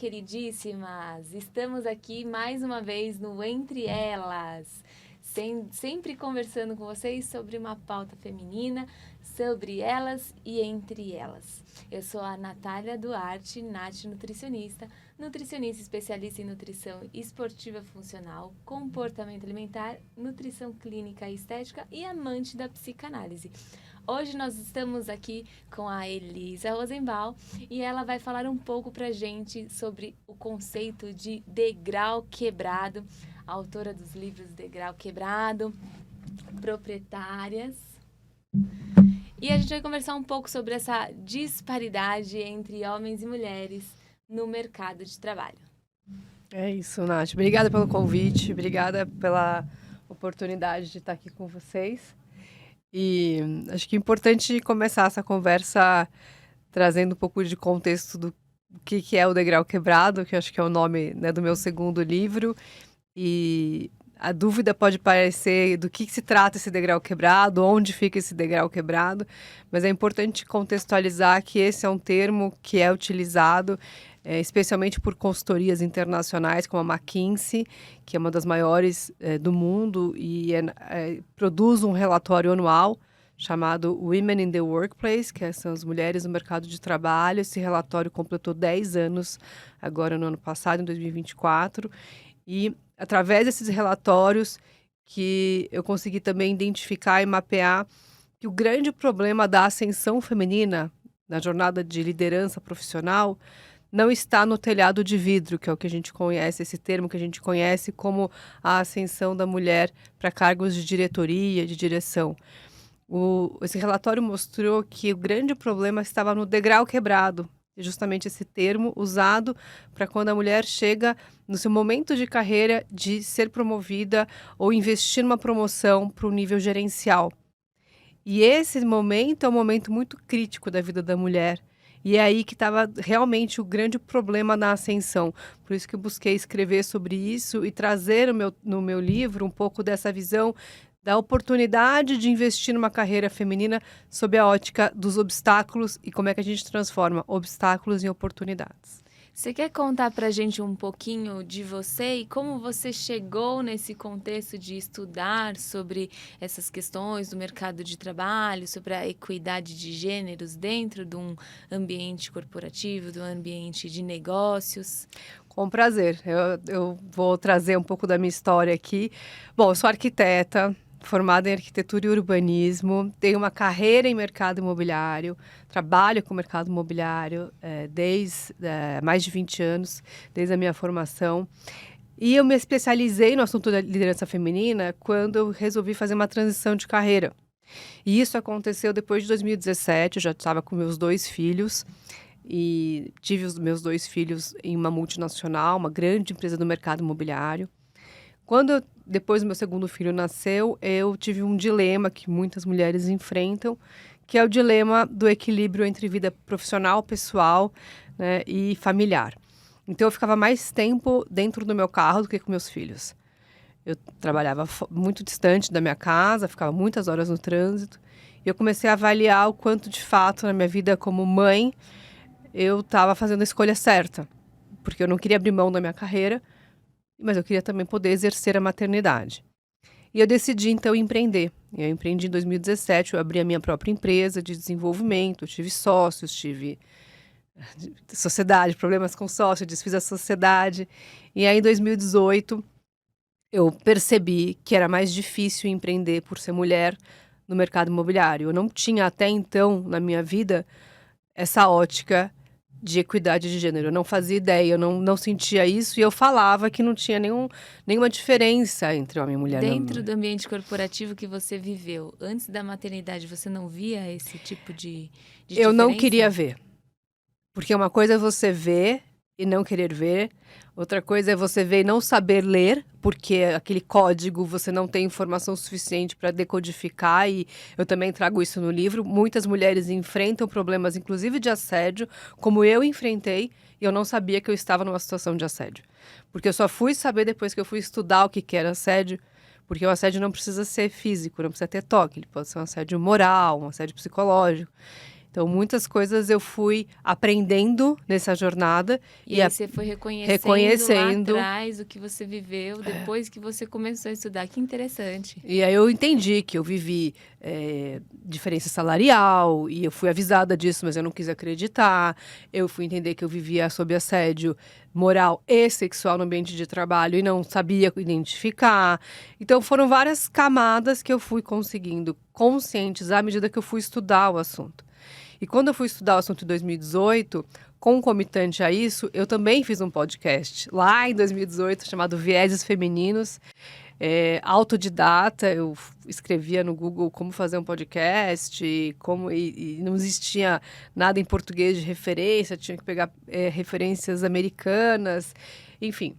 queridíssimas! Estamos aqui mais uma vez no Entre Elas, sempre conversando com vocês sobre uma pauta feminina, sobre elas e entre elas. Eu sou a Natália Duarte, Nath nutricionista especialista em nutrição esportiva funcional, comportamento alimentar, nutrição clínica e estética e amante da psicanálise. Hoje nós estamos aqui com a Elisa Rosenbaum e ela vai falar um pouco pra gente sobre o conceito de degrau quebrado, a autora dos livros Degrau Quebrado, proprietárias. E a gente vai conversar um pouco sobre essa disparidade entre homens e mulheres no mercado de trabalho. É isso, Nath. Obrigada pelo convite, obrigada pela oportunidade de estar aqui com vocês. E acho que é importante começar essa conversa trazendo um pouco de contexto do que é o Degrau Quebrado, que acho que é o nome, né, do meu segundo livro. E a dúvida pode parecer do que se trata esse degrau quebrado, onde fica esse degrau quebrado, mas é importante contextualizar que esse é um termo que é utilizado especialmente por consultorias internacionais como a McKinsey, que é uma das maiores do mundo e produz um relatório anual chamado Women in the Workplace, que são as mulheres no mercado de trabalho. Esse relatório completou 10 anos agora no ano passado, em 2024, e através desses relatórios que eu consegui também identificar e mapear que o grande problema da ascensão feminina na jornada de liderança profissional não está no telhado de vidro, que é o que a gente conhece, esse termo que a gente conhece como a ascensão da mulher para cargos de diretoria, de direção. Esse relatório mostrou que o grande problema estava no degrau quebrado, justamente esse termo usado para quando a mulher chega no seu momento de carreira de ser promovida ou investir numa promoção para o nível gerencial. E esse momento é um momento muito crítico da vida da mulher. E é aí que estava realmente o grande problema na ascensão. Por isso que eu busquei escrever sobre isso e trazer no meu livro um pouco dessa visão da oportunidade de investir numa carreira feminina sob a ótica dos obstáculos e como é que a gente transforma obstáculos em oportunidades. Você quer contar pra gente um pouquinho de você e como você chegou nesse contexto de estudar sobre essas questões do mercado de trabalho, sobre a equidade de gêneros dentro de um ambiente corporativo, de um ambiente de negócios? Com prazer. Eu vou trazer um pouco da minha história aqui. Bom, eu sou arquiteta, formada em arquitetura e urbanismo, tenho uma carreira em mercado imobiliário, trabalho com o mercado imobiliário desde mais de 20 anos, desde a minha formação. E eu me especializei no assunto da liderança feminina quando eu resolvi fazer uma transição de carreira. E isso aconteceu depois de 2017, eu já estava com meus 2 filhos, e tive os meus 2 filhos em uma multinacional, uma grande empresa do mercado imobiliário. Depois do meu segundo filho nasceu, eu tive um dilema que muitas mulheres enfrentam, que é o dilema do equilíbrio entre vida profissional, pessoal, né, e familiar. Então, eu ficava mais tempo dentro do meu carro do que com meus filhos. Eu trabalhava muito distante da minha casa, ficava muitas horas no trânsito, e eu comecei a avaliar o quanto, de fato, na minha vida como mãe, eu estava fazendo a escolha certa, porque eu não queria abrir mão da minha carreira, mas eu queria também poder exercer a maternidade. E eu decidi, então, empreender. Eu empreendi em 2017, eu abri a minha própria empresa de desenvolvimento, eu tive sócios, tive sociedade, problemas com sócio, desfiz a sociedade. E aí, em 2018, eu percebi que era mais difícil empreender por ser mulher no mercado imobiliário. Eu não tinha até então, na minha vida, essa ótica de equidade de gênero. Eu não fazia ideia, eu não sentia isso, e eu falava que não tinha nenhuma diferença entre homem e mulher. Dentro do ambiente corporativo que você viveu, antes da maternidade, você não via esse tipo de diferença? Eu não queria ver. Porque uma coisa é você ver e não querer ver. Outra coisa é você ver e não saber ler, porque aquele código você não tem informação suficiente para decodificar, e eu também trago isso no livro. Muitas mulheres enfrentam problemas, inclusive de assédio, como eu enfrentei, e eu não sabia que eu estava numa situação de assédio. Porque eu só fui saber depois que eu fui estudar o que era assédio, porque o assédio não precisa ser físico, não precisa ter toque, ele pode ser um assédio moral, um assédio psicológico. Então, muitas coisas eu fui aprendendo nessa jornada. E aí você foi reconhecendo lá atrás o que você viveu depois que você começou a estudar. Que interessante. E aí eu entendi que eu vivi diferença salarial, e eu fui avisada disso, mas eu não quis acreditar. Eu fui entender que eu vivia sob assédio moral e sexual no ambiente de trabalho e não sabia identificar. Então, foram várias camadas que eu fui conseguindo conscientizar à medida que eu fui estudar o assunto. E quando eu fui estudar o assunto em 2018, concomitante a isso, eu também fiz um podcast lá em 2018 chamado Vieses Femininos. Autodidata, eu escrevia no Google como fazer um podcast, e não existia nada em português de referência, tinha que pegar referências americanas, enfim.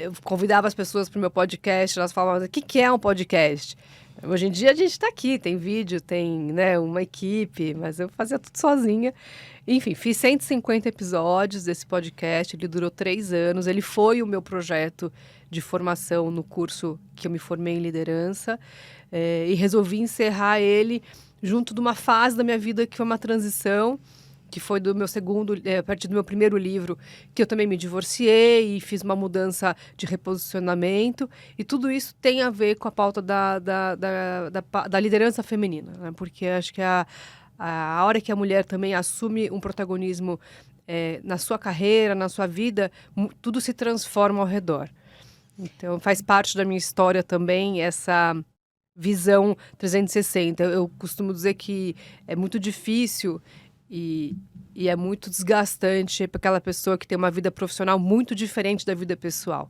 Eu convidava as pessoas para o meu podcast, elas falavam, o que é um podcast? Hoje em dia a gente está aqui, tem vídeo, tem, né, uma equipe, mas eu fazia tudo sozinha. Enfim, fiz 150 episódios desse podcast, ele durou 3 anos, ele foi o meu projeto de formação no curso que eu me formei em liderança, e resolvi encerrar ele junto de uma fase da minha vida que foi uma transição, que foi do meu a partir do meu primeiro livro, que eu também me divorciei e fiz uma mudança de reposicionamento. E tudo isso tem a ver com a pauta da liderança feminina, né? Porque acho que a hora que a mulher também assume um protagonismo na sua carreira, na sua vida, tudo se transforma ao redor. Então, faz parte da minha história também essa visão 360. Eu costumo dizer que é muito difícil e é muito desgastante para aquela pessoa que tem uma vida profissional muito diferente da vida pessoal.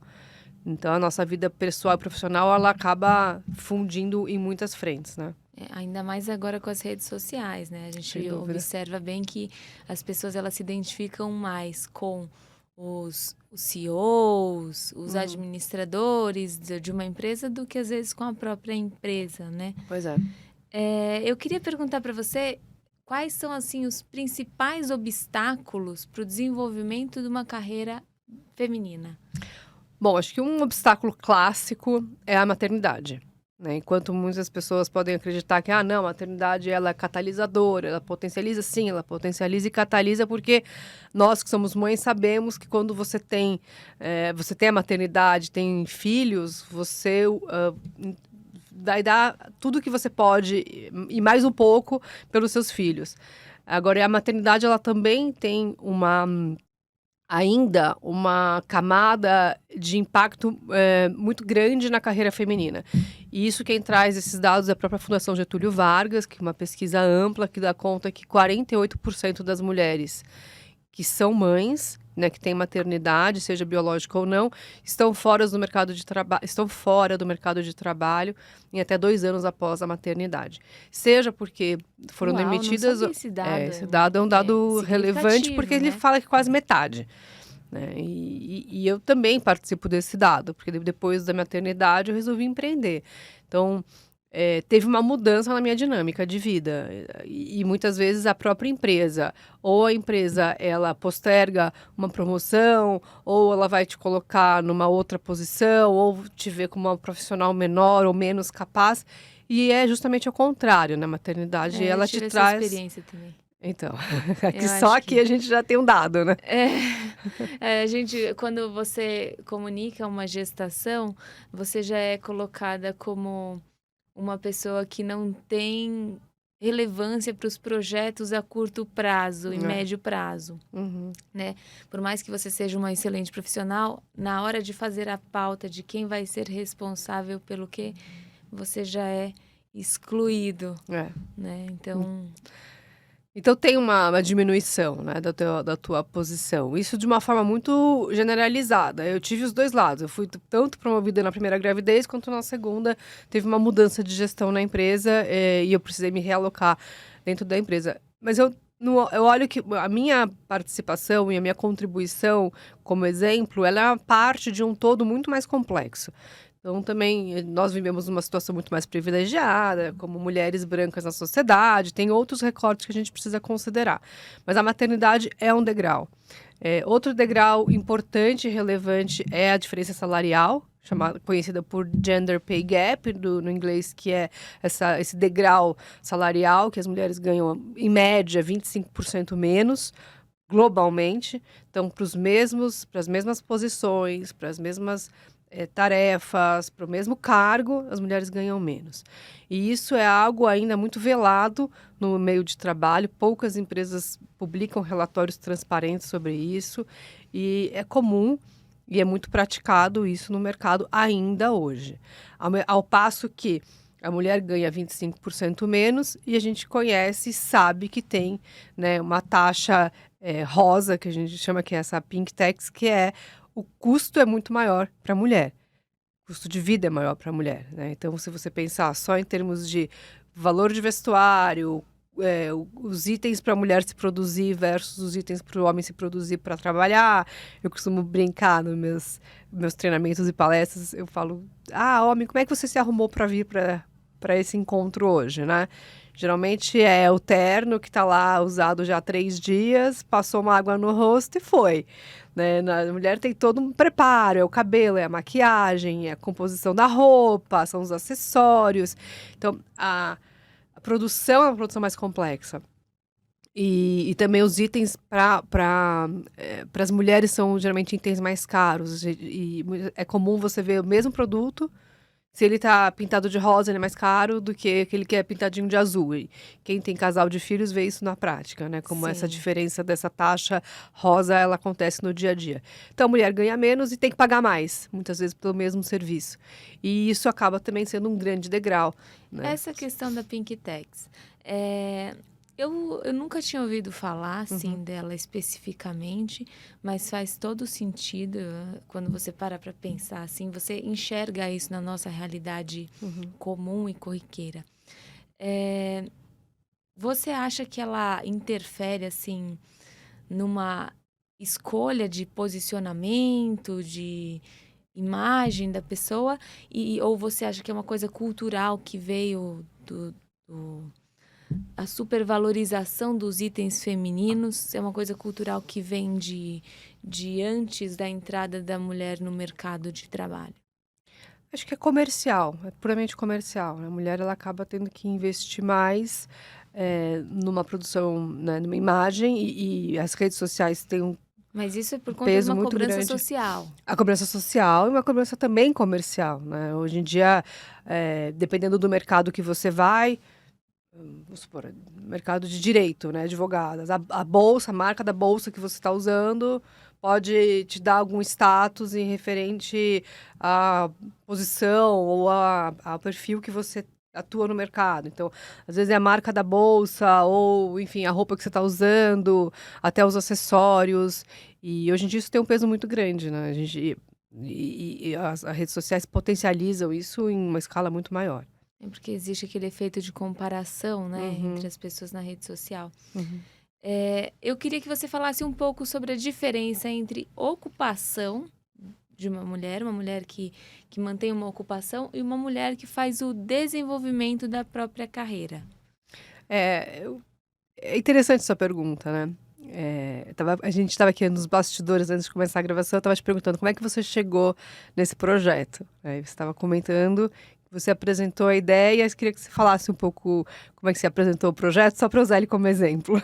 Então, a nossa vida pessoal e profissional, ela acaba fundindo em muitas frentes, né? Ainda mais agora com as redes sociais, né? A gente observa bem que as pessoas, elas se identificam mais com os CEOs, os administradores de uma empresa do que, às vezes, com a própria empresa, né? Pois é. Eu queria perguntar para você quais são, assim, os principais obstáculos para o desenvolvimento de uma carreira feminina? Bom, acho que um obstáculo clássico é a maternidade, né? Enquanto muitas pessoas podem acreditar que, não, a maternidade ela é catalisadora, ela potencializa, sim, ela potencializa e catalisa, porque nós que somos mães sabemos que quando você tem a maternidade, tem filhos, você dá tudo que você pode e mais um pouco pelos seus filhos. Agora, a maternidade ela também tem ainda uma camada de impacto muito grande na carreira feminina. E isso quem traz esses dados é a própria Fundação Getúlio Vargas, que é uma pesquisa ampla que dá conta que 48% das mulheres que são mães, né, que têm maternidade, seja biológica ou não, estão fora do mercado de trabalho em até 2 anos após a maternidade. Seja porque foram demitidas... Não sabia esse dado. Esse dado é um dado relevante, porque ele fala que quase metade. Né? E eu também participo desse dado, porque depois da maternidade eu resolvi empreender. Então, teve uma mudança na minha dinâmica de vida. E muitas vezes a própria empresa, ou a empresa ela posterga uma promoção, ou ela vai te colocar numa outra posição, ou te ver como uma profissional menor ou menos capaz. E é justamente o contrário, na maternidade ela te traz... essa experiência também. Então, aqui a gente já tem um dado, né? A gente, quando você comunica uma gestação, você já é colocada como uma pessoa que não tem relevância para os projetos a curto prazo e médio prazo, né? Por mais que você seja uma excelente profissional, na hora de fazer a pauta de quem vai ser responsável pelo quê, você já é excluído, né? Então tem uma diminuição, né, da tua posição. Isso de uma forma muito generalizada. Eu tive os dois lados. Eu fui tanto promovida na primeira gravidez, quanto na segunda teve uma mudança de gestão na empresa e eu precisei me realocar dentro da empresa. Mas eu olho que a minha participação e a minha contribuição como exemplo, ela é parte de um todo muito mais complexo. Então, também, nós vivemos uma situação muito mais privilegiada, como mulheres brancas na sociedade, tem outros recortes que a gente precisa considerar. Mas a maternidade é um degrau. Outro degrau importante e relevante é a diferença salarial. conhecida por Gender Pay Gap, no inglês, que é esse degrau salarial, que as mulheres ganham, em média, 25% menos, globalmente. Então, para as mesmas posições, para as mesmas tarefas, para o mesmo cargo, as mulheres ganham menos. E isso é algo ainda muito velado no meio de trabalho. Poucas empresas publicam relatórios transparentes sobre isso. E é comum e é muito praticado isso no mercado ainda hoje. Ao passo que a mulher ganha 25% menos e a gente conhece e sabe que tem, né, uma taxa rosa, que a gente chama que é essa Pink Tax, que é o custo é muito maior para a mulher. O custo de vida é maior para a mulher, né? Então, se você pensar só em termos de valor de vestuário, os itens para a mulher se produzir versus os itens para o homem se produzir para trabalhar, eu costumo brincar nos meus treinamentos e palestras, eu falo, homem, como é que você se arrumou para vir para esse encontro hoje, né? Geralmente é o terno que está lá usado já há 3 dias, passou uma água no rosto e foi. Né? A mulher tem todo um preparo, é o cabelo, é a maquiagem, é a composição da roupa, são os acessórios. Então, a produção é uma produção mais complexa. E também os itens para as mulheres são geralmente itens mais caros. E é comum você ver o mesmo produto. Se ele tá pintado de rosa, ele é mais caro do que aquele que é pintadinho de azul. E quem tem casal de filhos vê isso na prática, né? Como essa diferença dessa taxa rosa, ela acontece no dia a dia. Então, a mulher ganha menos e tem que pagar mais, muitas vezes pelo mesmo serviço. E isso acaba também sendo um grande degrau, né? Essa questão da Pink Tax, eu nunca tinha ouvido falar, assim, dela especificamente, mas faz todo sentido quando você para pensar, assim, você enxerga isso na nossa realidade comum e corriqueira. Você acha que ela interfere, assim, numa escolha de posicionamento, de imagem da pessoa, ou você acha que é uma coisa cultural que veio a supervalorização dos itens femininos é uma coisa cultural que vem de antes da entrada da mulher no mercado de trabalho? Acho que é comercial, é puramente comercial, né? A mulher, ela acaba tendo que investir mais numa produção, né, numa imagem, e as redes sociais têm um Mas isso é por conta de peso uma muito cobrança grande. social. A cobrança social e uma cobrança também comercial, né? Hoje em dia, dependendo do mercado que você vai, vamos supor, mercado de direito, né, advogadas, a bolsa, a marca da bolsa que você está usando pode te dar algum status em referente à posição ou ao perfil que você atua no mercado. Então, às vezes é a marca da bolsa ou, enfim, a roupa que você está usando, até os acessórios. E hoje em dia isso tem um peso muito grande, né? E as redes sociais potencializam isso em uma escala muito maior. É porque existe aquele efeito de comparação, né, entre as pessoas na rede social. Eu queria que você falasse um pouco sobre a diferença entre ocupação de uma mulher que mantém uma ocupação, e uma mulher que faz o desenvolvimento da própria carreira. É interessante sua pergunta, né? A gente estava aqui nos bastidores antes de começar a gravação, eu estava te perguntando como é que você chegou nesse projeto. Aí você estava comentando que você apresentou a ideia, eu queria que você falasse um pouco como é que você apresentou o projeto, só para usar ele como exemplo.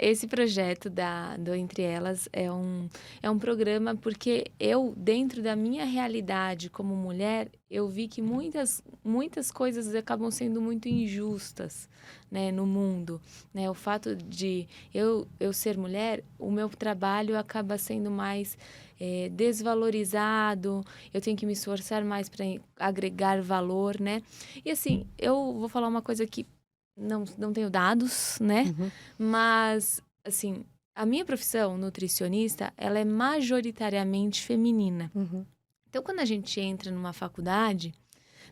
Esse projeto do Entre Elas é um programa porque eu, dentro da minha realidade como mulher, eu vi que muitas coisas acabam sendo muito injustas, né, no mundo. Né? O fato de eu ser mulher, o meu trabalho acaba sendo mais desvalorizado, eu tenho que me esforçar mais para agregar valor, né? E assim, eu vou falar uma coisa que não tenho dados, né? Mas, assim, a minha profissão, nutricionista, ela é majoritariamente feminina. Então, quando a gente entra numa faculdade,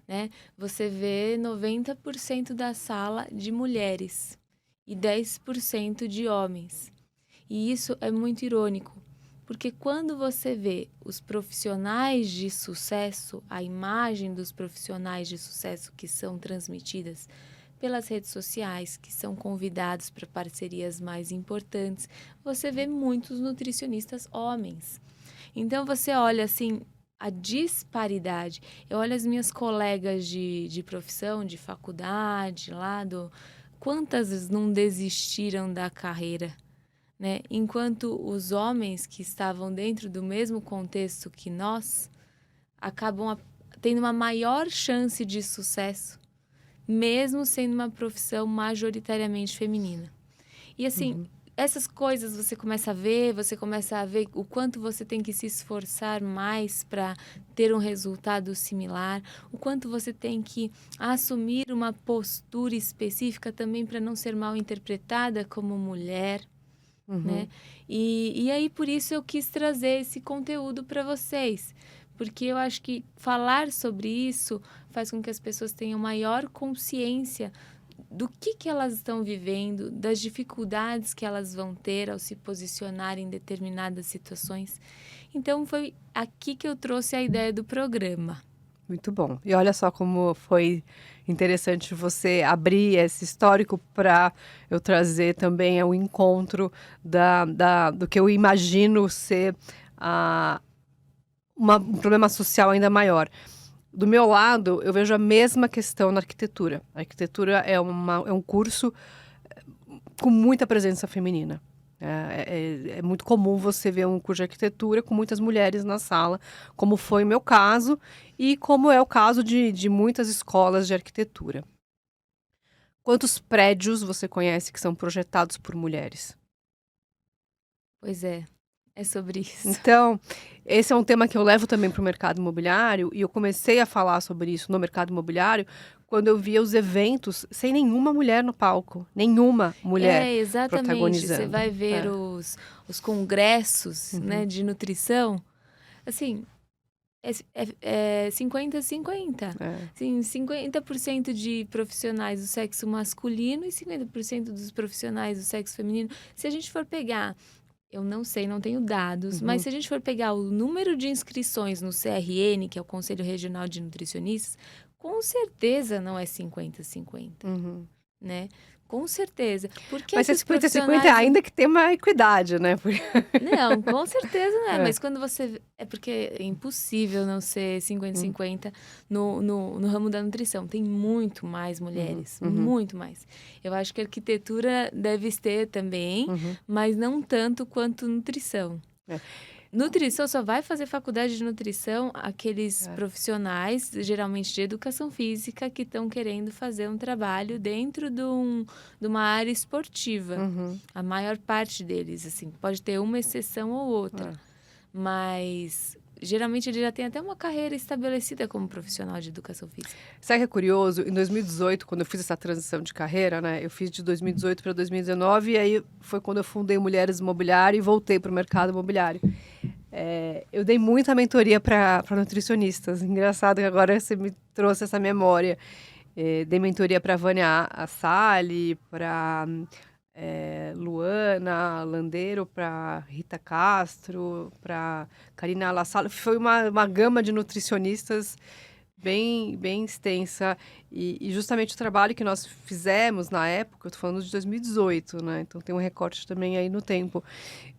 né, você vê 90% da sala de mulheres e 10% de homens. E isso é muito irônico, porque quando você vê os profissionais de sucesso, a imagem dos profissionais de sucesso que são transmitidas pelas redes sociais, que são convidados para parcerias mais importantes, você vê muitos nutricionistas homens. Então você olha assim, a disparidade. Eu olho as minhas colegas de profissão, de faculdade, quantas vezes não desistiram da carreira, né? Enquanto os homens que estavam dentro do mesmo contexto que nós acabam tendo uma maior chance de sucesso, mesmo sendo uma profissão majoritariamente feminina. E assim, essas coisas você começa a ver o quanto você tem que se esforçar mais para ter um resultado similar, o quanto você tem que assumir uma postura específica também para não ser mal interpretada como mulher, né? E aí, por isso, eu quis trazer esse conteúdo para vocês, porque eu acho que falar sobre isso faz com que as pessoas tenham maior consciência do que elas estão vivendo, das dificuldades que elas vão ter ao se posicionar em determinadas situações. Então, foi aqui que eu trouxe a ideia do programa. Muito bom. E olha só como foi interessante você abrir esse histórico para eu trazer também ao encontro do que eu imagino ser um problema social ainda maior. Do meu lado, eu vejo a mesma questão na arquitetura. A arquitetura é um curso com muita presença feminina. É muito comum você ver um curso de arquitetura com muitas mulheres na sala, como foi o meu caso e como é o caso de muitas escolas de arquitetura. Quantos prédios você conhece que são projetados por mulheres? Pois é sobre isso. Então, esse é um tema que eu levo também para o mercado imobiliário, e eu comecei a falar sobre isso no mercado imobiliário quando eu via os eventos sem nenhuma mulher no palco, nenhuma mulher exatamente. protagonizando. Você vai ver os congressos, né, de nutrição, assim, é 50-50. Assim, 50% de profissionais do sexo masculino e 50% dos profissionais do sexo feminino. Se a gente for pegar... Eu não sei, não tenho dados, mas se a gente for pegar o número de inscrições no CRN, que é o Conselho Regional de Nutricionistas, com certeza não é 50-50, né? Com certeza. Porque mas é 50-50 ainda que tem uma equidade, né? Não, com certeza não é. Mas quando você... É porque é impossível não ser 50-50 no ramo da nutrição. Tem muito mais mulheres, muito mais. Eu acho que a arquitetura deve ter também, mas não tanto quanto nutrição. Nutrição só vai fazer faculdade de nutrição aqueles profissionais, geralmente de educação física, que estão querendo fazer um trabalho dentro de uma área esportiva. A maior parte deles, assim, pode ter uma exceção ou outra. Mas geralmente ele já tem até uma carreira estabelecida como profissional de educação física. Sabe o que é curioso? Em 2018, quando eu fiz essa transição de carreira, né? Eu fiz de 2018 para 2019 e aí foi quando eu fundei Mulheres Imobiliário e voltei para o mercado imobiliário. Eu dei muita mentoria para nutricionistas. Engraçado que agora você me trouxe essa memória. Dei mentoria para Vânia Assali, para Luana Landeiro, para Rita Castro, para Karina Lassalo. Foi uma gama de nutricionistas bem extensa. E justamente o trabalho que nós fizemos na época, eu estou falando de 2018, né? Então tem um recorte também aí no tempo,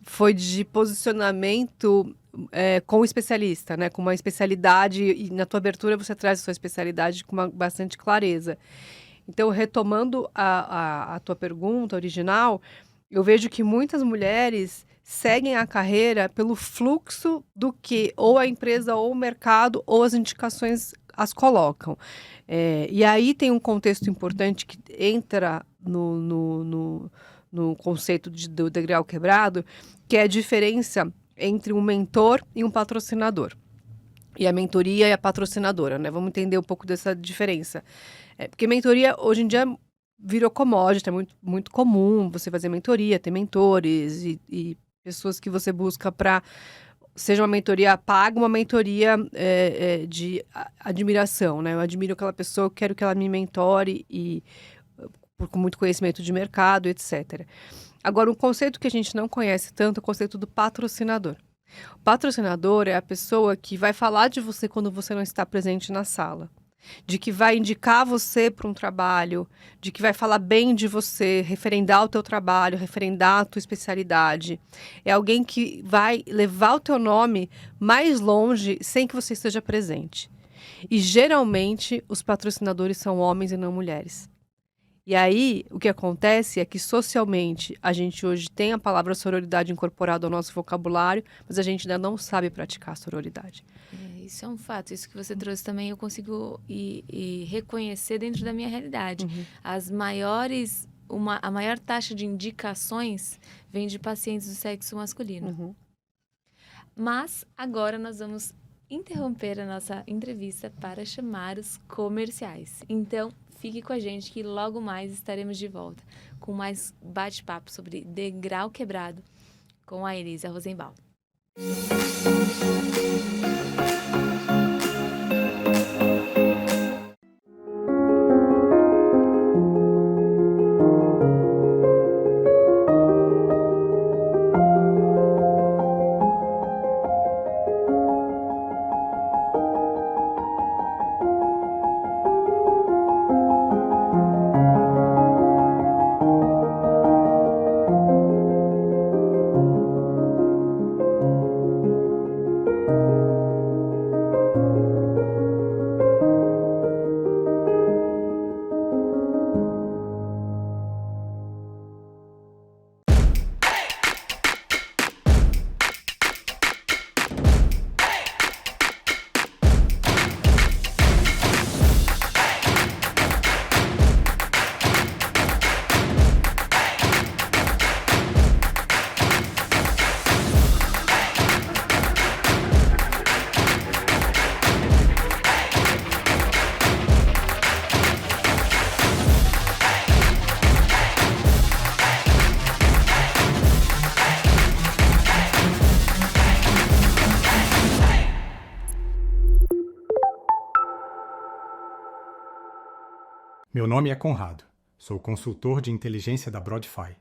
foi de posicionamento com o especialista, né? Com uma especialidade, e na tua abertura você traz a sua especialidade com bastante clareza. Então, retomando a tua pergunta original, eu vejo que muitas mulheres seguem a carreira pelo fluxo do que ou a empresa, ou o mercado, ou as indicações as colocam. E aí tem um contexto importante que entra no conceito do degrau quebrado, que é a diferença entre um mentor e um patrocinador. E a mentoria e a patrocinadora, né? Vamos entender um pouco dessa diferença. Porque mentoria, hoje em dia, virou commodity, é muito, muito comum você fazer mentoria, ter mentores e pessoas que você busca para... Seja uma mentoria paga, uma mentoria de admiração, né? Eu admiro aquela pessoa, eu quero que ela me mentore com muito conhecimento de mercado, etc. Agora, um conceito que a gente não conhece tanto é o conceito do patrocinador. O patrocinador é a pessoa que vai falar de você quando você não está presente na sala. de que vai indicar você para um trabalho, de que vai falar bem de você, referendar o teu trabalho, referendar a tua especialidade. É alguém que vai levar o teu nome mais longe sem que você esteja presente. E geralmente os patrocinadores são homens e não mulheres. E aí, o que acontece é que socialmente a gente hoje tem a palavra sororidade incorporada ao nosso vocabulário, mas a gente ainda não sabe praticar a sororidade. Isso é um fato. Isso que você trouxe também eu consigo e reconhecer dentro da minha realidade. A maior taxa de indicações vem de pacientes do sexo masculino. Mas agora nós vamos interromper a nossa entrevista para chamar os comerciais. Então, fique com a gente que logo mais estaremos de volta com mais bate-papo sobre degrau quebrado com a Elisa Rosenbaum. Meu nome é Conrado. Sou consultor de inteligência da Broadfy.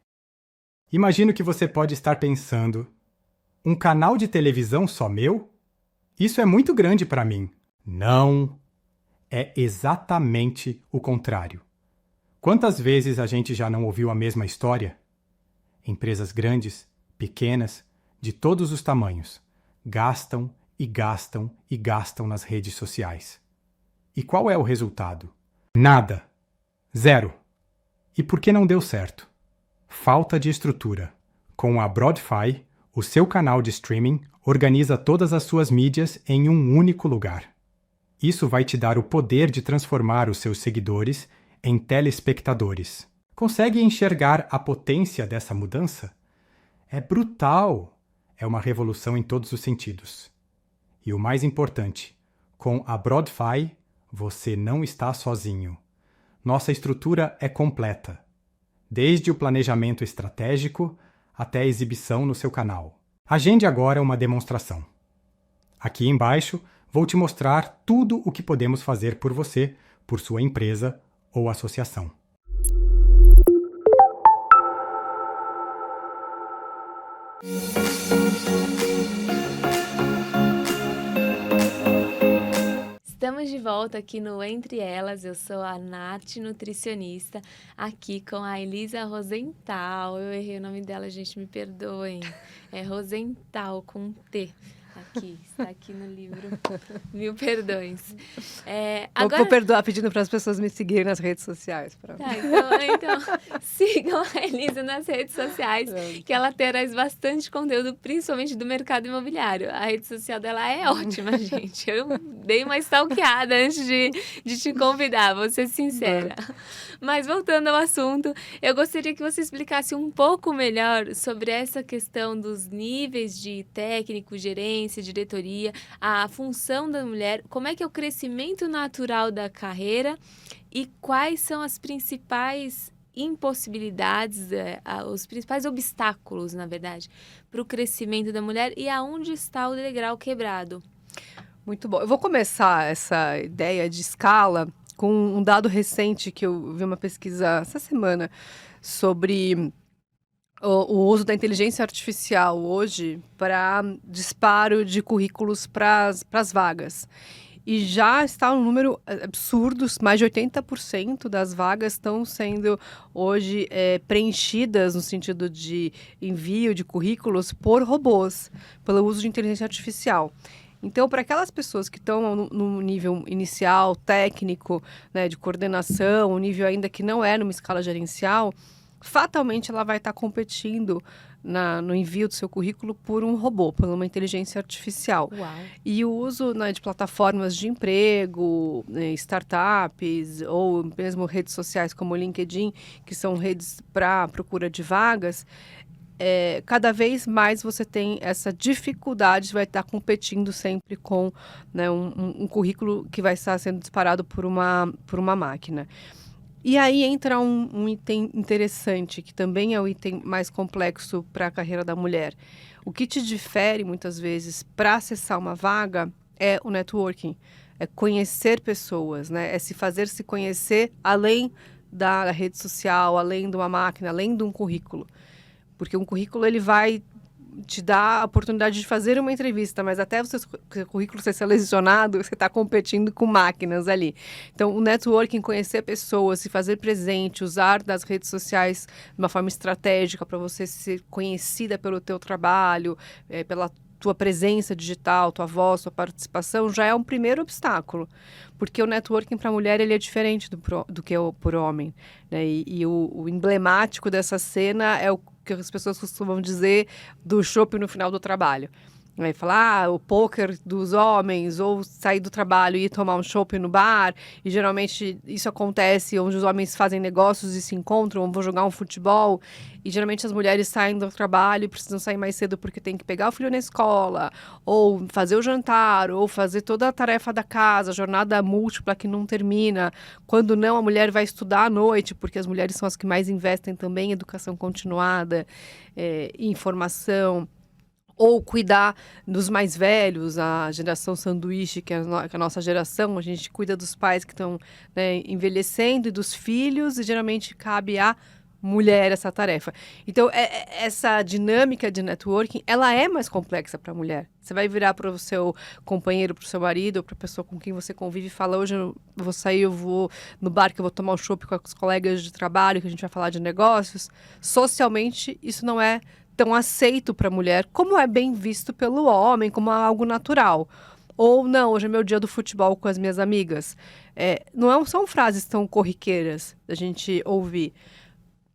Imagino que você pode estar pensando: um canal de televisão só meu? Isso é muito grande para mim. Não. É exatamente o contrário. Quantas vezes a gente já não ouviu a mesma história? Empresas grandes, pequenas, de todos os tamanhos, gastam e gastam e gastam nas redes sociais. E qual é o resultado? Nada. Zero. E por que não deu certo? Falta de estrutura. Com a Broadfy, o seu canal de streaming organiza todas as suas mídias em um único lugar. Isso vai te dar o poder de transformar os seus seguidores em telespectadores. Consegue enxergar a potência dessa mudança? É brutal! É uma revolução em todos os sentidos. E o mais importante, com a Broadfy, você não está sozinho. Nossa estrutura é completa, desde o planejamento estratégico até a exibição no seu canal. Agende agora uma demonstração. Aqui embaixo vou te mostrar tudo o que podemos fazer por você, por sua empresa ou associação. Estamos de volta aqui no Entre Elas. Eu sou a Nath, nutricionista, aqui com a Elisa Rosenthal. Eu errei o nome dela, gente, me perdoem. É Rosenthal, com T. Aqui, está aqui no livro. Mil perdões. Agora... Vou perdoar pedindo para as pessoas me seguirem nas redes sociais. Tá, então sigam a Elisa nas redes sociais, que ela traz bastante conteúdo, principalmente do mercado imobiliário. A rede social dela é ótima, gente. Eu dei uma stalkeada antes de te convidar, vou ser sincera. Mas voltando ao assunto, eu gostaria que você explicasse um pouco melhor sobre essa questão dos níveis de técnico, gerência, diretoria, a função da mulher, como é que é o crescimento natural da carreira e quais são as principais impossibilidades, os principais obstáculos, na verdade, para o crescimento da mulher e aonde está o degrau quebrado. Muito bom. Eu vou começar essa ideia de escala com um dado recente que eu vi uma pesquisa essa semana sobre o uso da inteligência artificial hoje para disparo de currículos para as vagas. E já está um número absurdo, mais de 80% das vagas estão sendo hoje preenchidas no sentido de envio de currículos por robôs, pelo uso de inteligência artificial. Então, para aquelas pessoas que estão no nível inicial, técnico, né, de coordenação, um nível ainda que não é numa escala gerencial, fatalmente ela vai estar competindo no envio do seu currículo por um robô, por uma inteligência artificial. Uau. E o uso, né, de plataformas de emprego, né, startups ou mesmo redes sociais como o LinkedIn, que são redes para procura de vagas, cada vez mais você tem essa dificuldade, vai estar competindo sempre com, né, um currículo que vai estar sendo disparado por uma máquina. E aí entra um item interessante, que também é o item mais complexo para a carreira da mulher. O que te difere, muitas vezes, para acessar uma vaga é o networking, é conhecer pessoas, né? É se fazer se conhecer além da rede social, além de uma máquina, além de um currículo. Porque um currículo ele vai te dar a oportunidade de fazer uma entrevista, mas até o seu currículo ser selecionado, você está competindo com máquinas ali. Então, o networking, conhecer pessoas, se fazer presente, usar das redes sociais de uma forma estratégica para você ser conhecida pelo teu trabalho, pela tua presença digital, tua voz, tua participação, já é um primeiro obstáculo. Porque o networking para a mulher ele é diferente do que por homem, né? E o emblemático dessa cena é o que as pessoas costumam dizer do shopping no final do trabalho. Vai falar, o poker dos homens, ou sair do trabalho e ir tomar um chopp no bar, e geralmente isso acontece onde os homens fazem negócios e se encontram, ou vão jogar um futebol, e geralmente as mulheres saem do trabalho e precisam sair mais cedo porque tem que pegar o filho na escola, ou fazer o jantar, ou fazer toda a tarefa da casa, jornada múltipla que não termina. Quando não, a mulher vai estudar à noite, porque as mulheres são as que mais investem também em educação continuada, informação, ou cuidar dos mais velhos, a geração sanduíche, que é a nossa geração, a gente cuida dos pais que estão, né, envelhecendo e dos filhos, e geralmente cabe à mulher essa tarefa. Então, essa dinâmica de networking, ela é mais complexa para a mulher. Você vai virar para o seu companheiro, para o seu marido, ou para a pessoa com quem você convive e fala, hoje eu vou sair, eu vou no bar, que eu vou tomar um chopp com os colegas de trabalho, que a gente vai falar de negócios. Socialmente, isso não é tão aceito para a mulher, como é bem visto pelo homem, como algo natural. Ou não, hoje é meu dia do futebol com as minhas amigas. Não são frases tão corriqueiras da gente ouvir.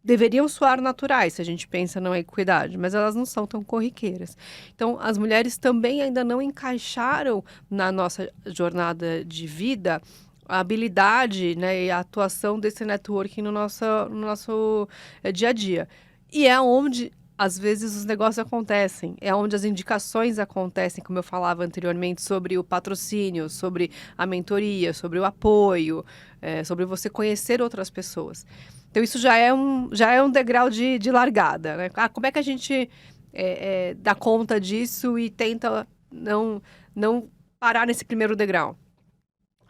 Deveriam soar naturais, se a gente pensa na equidade, mas elas não são tão corriqueiras. Então, as mulheres também ainda não encaixaram na nossa jornada de vida a habilidade, né, e a atuação desse networking no nosso dia a dia. E é onde às vezes os negócios acontecem, é onde as indicações acontecem, como eu falava anteriormente, sobre o patrocínio, sobre a mentoria, sobre o apoio, sobre você conhecer outras pessoas. Então isso já é um degrau de largada, né? Como é que a gente dá conta disso e tenta não parar nesse primeiro degrau?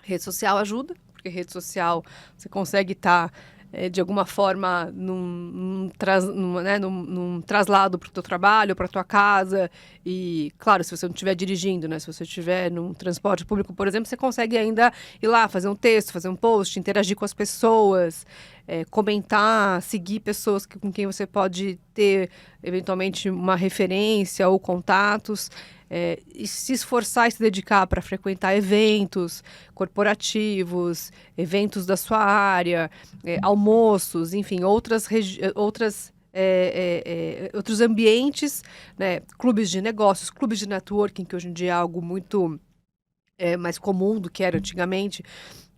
Rede social ajuda, porque rede social você consegue estar de alguma forma num traslado para o teu trabalho, para a tua casa. E, claro, se você não estiver dirigindo, né? Se você estiver num transporte público, por exemplo, você consegue ainda ir lá, fazer um texto, fazer um post, interagir com as pessoas, comentar, seguir pessoas com quem você pode ter, eventualmente, uma referência ou contatos. E se esforçar e se dedicar para frequentar eventos corporativos, eventos da sua área, almoços, enfim, outros ambientes, né, clubes de negócios, clubes de networking, que hoje em dia é algo muito mais comum do que era antigamente.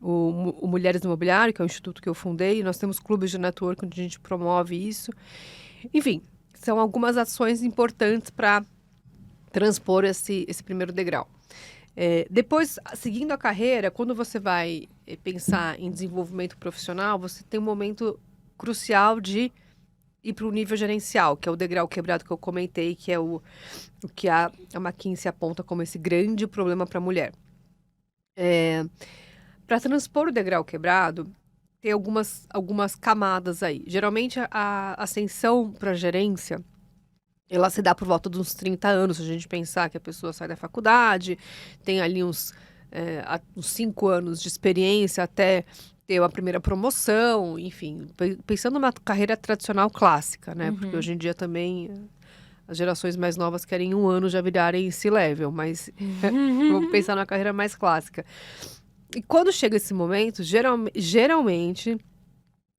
O Mulheres no Imobiliário, que é o instituto que eu fundei, nós temos clubes de networking onde a gente promove isso. Enfim, são algumas ações importantes para transpor esse primeiro degrau. Depois, seguindo a carreira, quando você vai pensar em desenvolvimento profissional, você tem um momento crucial de ir para o nível gerencial, que é o degrau quebrado que eu comentei, que é o que a McKinsey aponta como esse grande problema para a mulher. Para transpor o degrau quebrado, tem algumas camadas aí. Geralmente, a ascensão para a gerência, ela se dá por volta de uns 30 anos, se a gente pensar que a pessoa sai da faculdade, tem ali uns uns 5 anos de experiência até ter uma primeira promoção, enfim, pensando numa carreira tradicional clássica, né? Porque hoje em dia também as gerações mais novas querem 1 ano já virarem C-level, mas vamos pensar numa carreira mais clássica. E quando chega esse momento, geralmente,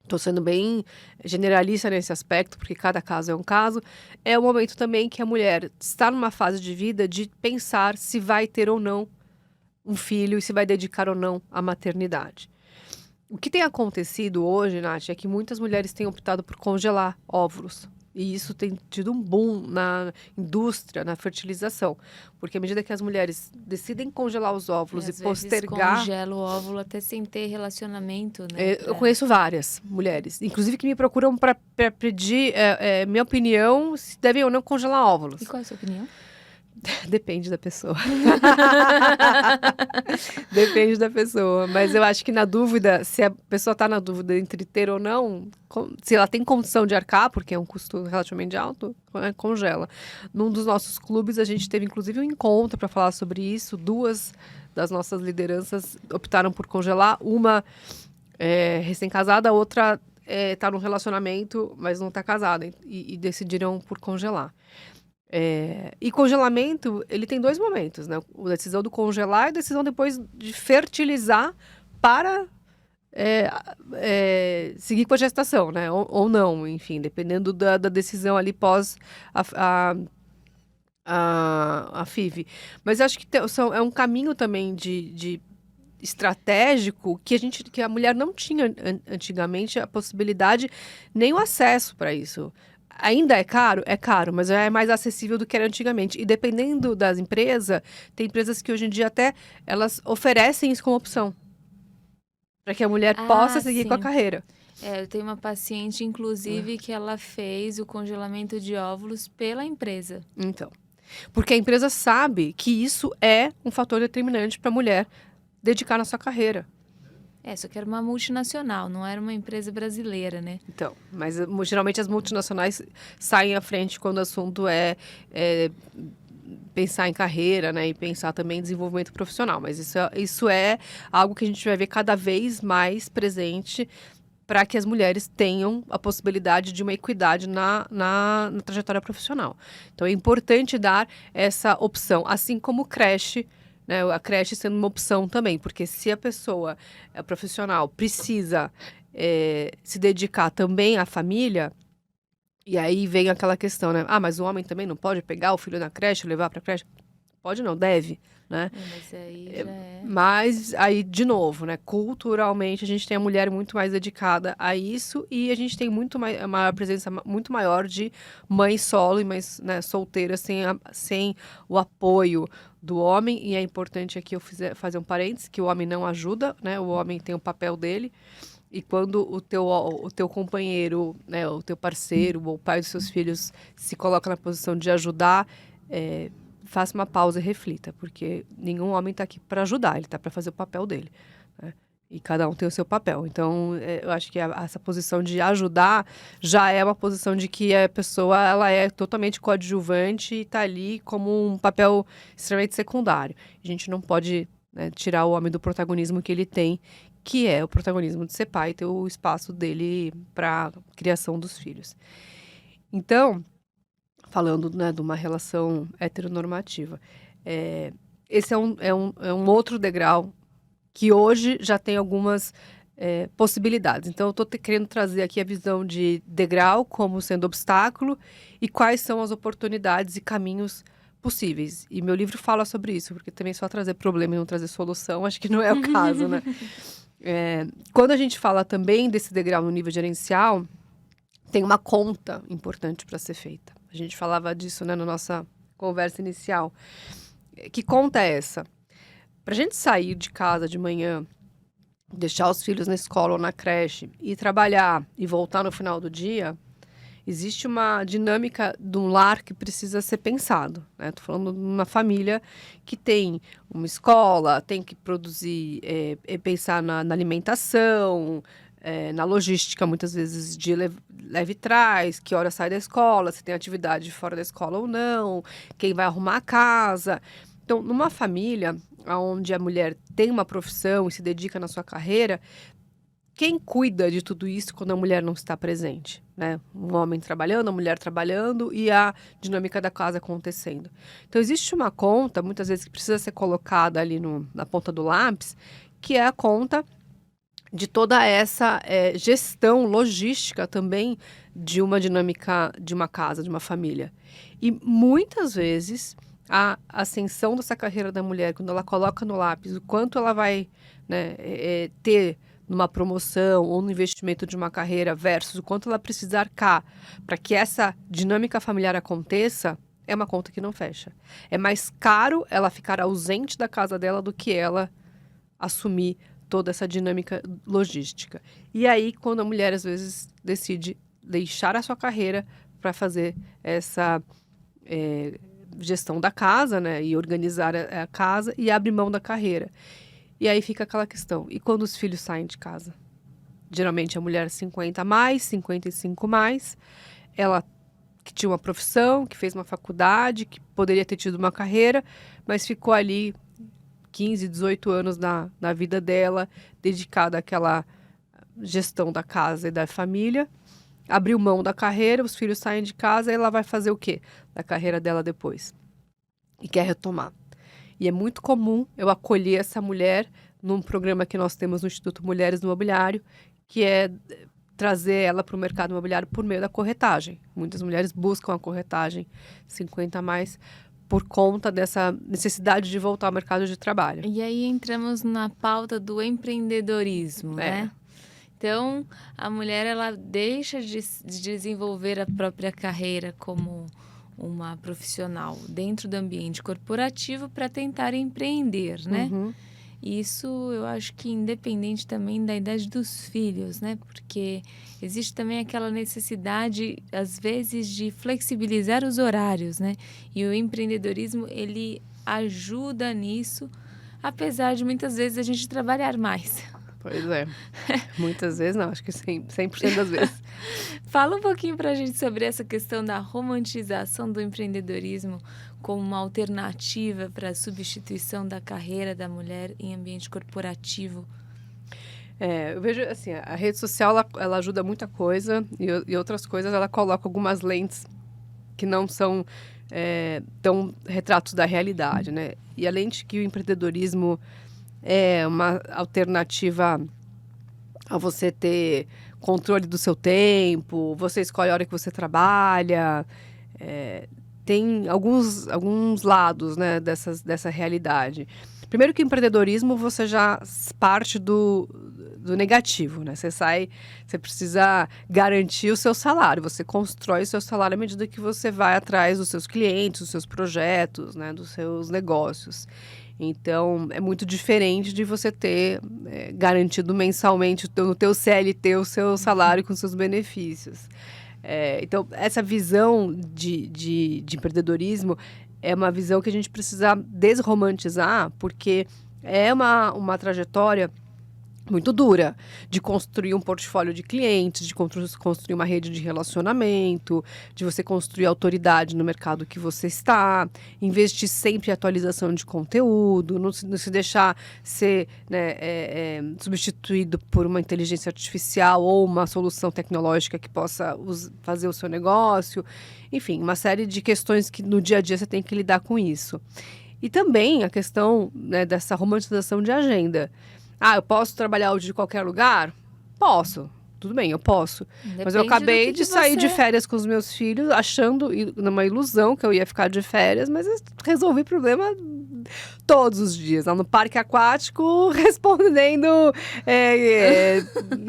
estou sendo bem generalista nesse aspecto, porque cada caso é um caso, é o momento também que a mulher está numa fase de vida de pensar se vai ter ou não um filho e se vai dedicar ou não à maternidade. O que tem acontecido hoje, Nath, é que muitas mulheres têm optado por congelar óvulos. E isso tem tido um boom na indústria, na fertilização. Porque à medida que as mulheres decidem congelar os óvulos e postergar... congela o óvulo até sem ter relacionamento, né? Eu conheço várias mulheres, inclusive que me procuram para pedir minha opinião se devem ou não congelar óvulos. E qual é a sua opinião? Depende da pessoa. Depende da pessoa. Mas eu acho que na dúvida, se a pessoa está na dúvida entre ter ou não, se ela tem condição de arcar, porque é um custo relativamente alto, congela. Num dos nossos clubes, a gente teve inclusive um encontro para falar sobre isso. 2 das nossas lideranças optaram por congelar. Uma recém-casada, a outra está num relacionamento, mas não está casada. E decidiram por congelar. E congelamento, ele tem 2 momentos, né? A decisão do congelar e a decisão depois de fertilizar para seguir com a gestação, né? Ou não, enfim, dependendo da decisão ali pós a FIV. Mas eu acho que é um caminho também de estratégico que a mulher não tinha antigamente a possibilidade nem o acesso para isso. Ainda é caro, mas é mais acessível do que era antigamente. E dependendo das empresas, tem empresas que hoje em dia até elas oferecem isso como opção. Para que a mulher possa seguir com a carreira. Eu tenho uma paciente, inclusive, que ela fez o congelamento de óvulos pela empresa. Então, porque a empresa sabe que isso é um fator determinante para a mulher dedicar na sua carreira. Só que era uma multinacional, não era uma empresa brasileira, né? Então, mas geralmente as multinacionais saem à frente quando o assunto é pensar em carreira, né? E pensar também em desenvolvimento profissional. Mas isso é algo que a gente vai ver cada vez mais presente para que as mulheres tenham a possibilidade de uma equidade na trajetória profissional. Então, é importante dar essa opção, assim como creche, né, a creche sendo uma opção também, porque se a pessoa profissional precisa se dedicar também à família, e aí vem aquela questão, né? Mas o homem também não pode pegar o filho na creche, levar para a creche? Pode não, deve, né? Mas aí já é... Mas aí, de novo, né? Culturalmente, a gente tem a mulher muito mais dedicada a isso e a gente tem uma presença muito maior de mães solo e mães, né, solteiras sem o apoio do homem. E é importante aqui eu fazer um parênteses, que o homem não ajuda, né? O homem tem o papel dele. E quando o teu companheiro, né, o teu parceiro, ou o pai dos seus filhos se coloca na posição de ajudar, faça uma pausa e reflita, porque nenhum homem está aqui para ajudar, ele está para fazer o papel dele, né? E cada um tem o seu papel. Então, eu acho que essa posição de ajudar já é uma posição de que a pessoa ela é totalmente coadjuvante e está ali como um papel extremamente secundário. A gente não pode, né, tirar o homem do protagonismo que ele tem, que é o protagonismo de ser pai e ter o espaço dele para a criação dos filhos. Então, falando, né, de uma relação heteronormativa, esse é um outro degrau que hoje já tem algumas possibilidades. Então, eu estou querendo trazer aqui a visão de degrau como sendo obstáculo e quais são as oportunidades e caminhos possíveis. E meu livro fala sobre isso, porque também só trazer problema e não trazer solução, acho que não é o caso, né? Quando a gente fala também desse degrau no nível gerencial, tem uma conta importante para ser feita. A gente falava disso, né, na nossa conversa inicial. Que conta é essa? Para a gente sair de casa de manhã, deixar os filhos na escola ou na creche, ir trabalhar e voltar no final do dia, existe uma dinâmica de um lar que precisa ser pensado, né? Estou falando de uma família que tem uma escola, tem que produzir, pensar na alimentação, na logística, muitas vezes, de leve e traz, que hora sai da escola, se tem atividade fora da escola ou não, quem vai arrumar a casa. Então, numa família onde a mulher tem uma profissão e se dedica na sua carreira, quem cuida de tudo isso quando a mulher não está presente, né? Um homem trabalhando, a mulher trabalhando e a dinâmica da casa acontecendo. Então, existe uma conta, muitas vezes, que precisa ser colocada ali na ponta do lápis, que é a conta de toda essa gestão logística também de uma dinâmica de uma casa, de uma família. E muitas vezes a ascensão dessa carreira da mulher, quando ela coloca no lápis o quanto ela vai, né, ter numa promoção ou no investimento de uma carreira versus o quanto ela precisa arcar para que essa dinâmica familiar aconteça, é uma conta que não fecha. É mais caro ela ficar ausente da casa dela do que ela assumir toda essa dinâmica logística. E aí, quando a mulher, às vezes, decide deixar a sua carreira para fazer essa gestão da casa, né, e organizar a casa e abre mão da carreira. E aí fica aquela questão, e quando os filhos saem de casa? Geralmente a mulher 50 mais, 55 mais, ela que tinha uma profissão, que fez uma faculdade, que poderia ter tido uma carreira, mas ficou ali 15, 18 anos na vida dela, dedicada àquela gestão da casa e da família, abriu mão da carreira, os filhos saem de casa, e ela vai fazer o quê da carreira dela depois? E quer retomar. E é muito comum eu acolher essa mulher num programa que nós temos no Instituto Mulheres no Imobiliário, que é trazer ela para o mercado imobiliário por meio da corretagem. Muitas mulheres buscam a corretagem 50 a mais por conta dessa necessidade de voltar ao mercado de trabalho. E aí entramos na pauta do empreendedorismo, né? Então, a mulher, ela deixa de desenvolver a própria carreira como uma profissional dentro do ambiente corporativo para tentar empreender, né? Uhum. Isso eu acho que independente também da idade dos filhos, né? Porque existe também aquela necessidade, às vezes, de flexibilizar os horários, né? E o empreendedorismo, ele ajuda nisso, apesar de muitas vezes a gente trabalhar mais. Pois é. Muitas vezes não, acho que 100% das vezes. Fala um pouquinho pra gente sobre essa questão da romantização do empreendedorismo como uma alternativa para a substituição da carreira da mulher em ambiente corporativo. Eu vejo, assim, a rede social, ela ajuda muita coisa e outras coisas, ela coloca algumas lentes que não são tão retratos da realidade, né? E além de que o empreendedorismo é uma alternativa a você ter controle do seu tempo, você escolhe a hora que você trabalha, tem alguns lados, né, dessa realidade. Primeiro que o empreendedorismo você já parte do negativo, né? Você precisa garantir o seu salário, você constrói o seu salário à medida que você vai atrás dos seus clientes, dos seus projetos, né, dos seus negócios. Então, é muito diferente de você ter garantido mensalmente no teu CLT o seu salário com seus benefícios. Então, essa visão de empreendedorismo é uma visão que a gente precisa desromantizar, porque é uma trajetória muito dura de construir um portfólio de clientes, de construir uma rede de relacionamento, de você construir autoridade no mercado que você está, investir sempre em atualização de conteúdo, não se deixar ser, né, substituído por uma inteligência artificial ou uma solução tecnológica que possa fazer o seu negócio. Enfim, uma série de questões que no dia a dia você tem que lidar com isso. E também a questão, né, dessa romantização de agenda. Eu posso trabalhar hoje de qualquer lugar? Posso. Tudo bem, eu posso. Depende. Mas eu acabei de sair de você... férias com os meus filhos, achando numa ilusão que eu ia ficar de férias, mas eu resolvi problema todos os dias. Lá no parque aquático, respondendo,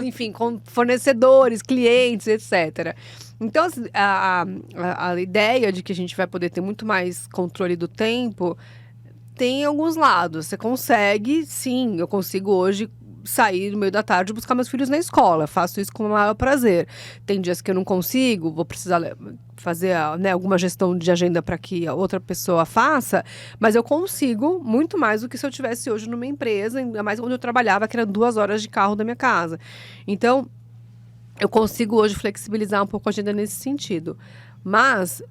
enfim, com fornecedores, clientes, etc. Então, a ideia de que a gente vai poder ter muito mais controle do tempo tem alguns lados. Você consegue, sim, eu consigo hoje sair no meio da tarde e buscar meus filhos na escola. Faço isso com o maior prazer. Tem dias que eu não consigo, vou precisar fazer, né, alguma gestão de agenda para que a outra pessoa faça, mas eu consigo muito mais do que se eu estivesse hoje numa empresa, ainda mais onde eu trabalhava, que era 2 horas de carro da minha casa. Então, eu consigo hoje flexibilizar um pouco a agenda nesse sentido. Mas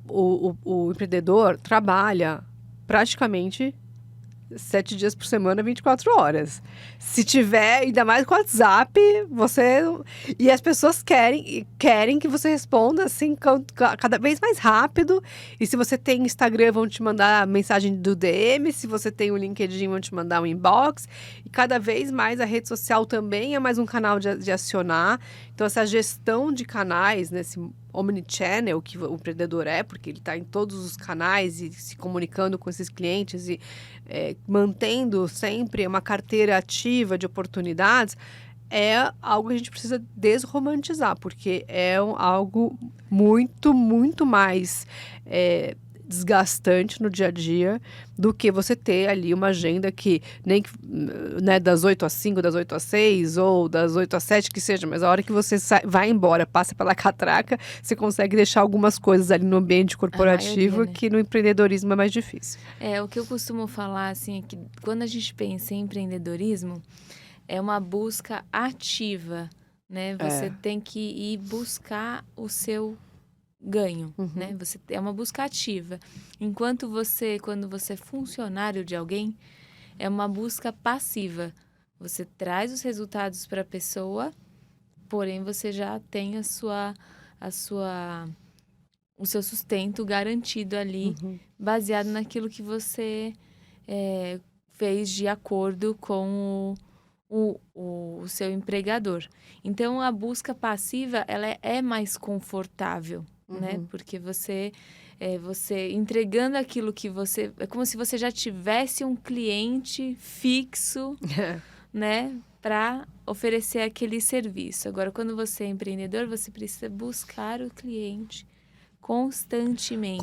o empreendedor trabalha praticamente 7 dias por semana, 24 horas. Se tiver, ainda mais com o WhatsApp, você... E as pessoas querem que você responda, assim, cada vez mais rápido. E se você tem Instagram, vão te mandar mensagem do DM. Se você tem o LinkedIn, vão te mandar um inbox. E cada vez mais a rede social também é mais um canal de acionar. Então, essa gestão de canais, nesse omnichannel que o empreendedor porque ele está em todos os canais e se comunicando com esses clientes e mantendo sempre uma carteira ativa de oportunidades, é algo que a gente precisa desromantizar, porque é algo muito, muito mais desgastante no dia a dia do que você ter ali uma agenda que nem que, né, das 8 às 5, das 8 às 6 ou das 8 às 7 que seja, mas a hora que você vai embora, passa pela catraca, você consegue deixar algumas coisas ali no ambiente corporativo, maioria, né? Que no empreendedorismo é mais difícil. O que eu costumo falar, assim, é que quando a gente pensa em empreendedorismo, é uma busca ativa, né? Você tem que ir buscar o seu ganho, né? É uma busca ativa. Enquanto quando você é funcionário de alguém, é uma busca passiva. Você traz os resultados para a pessoa, porém você já tem o seu sustento garantido ali, baseado naquilo que você fez de acordo com o seu empregador. Então, a busca passiva, ela é mais confortável, né? Porque você entregando aquilo que você... É como se você já tivesse um cliente fixo, né? Para oferecer aquele serviço. Agora, quando você é empreendedor, você precisa buscar o cliente constantemente.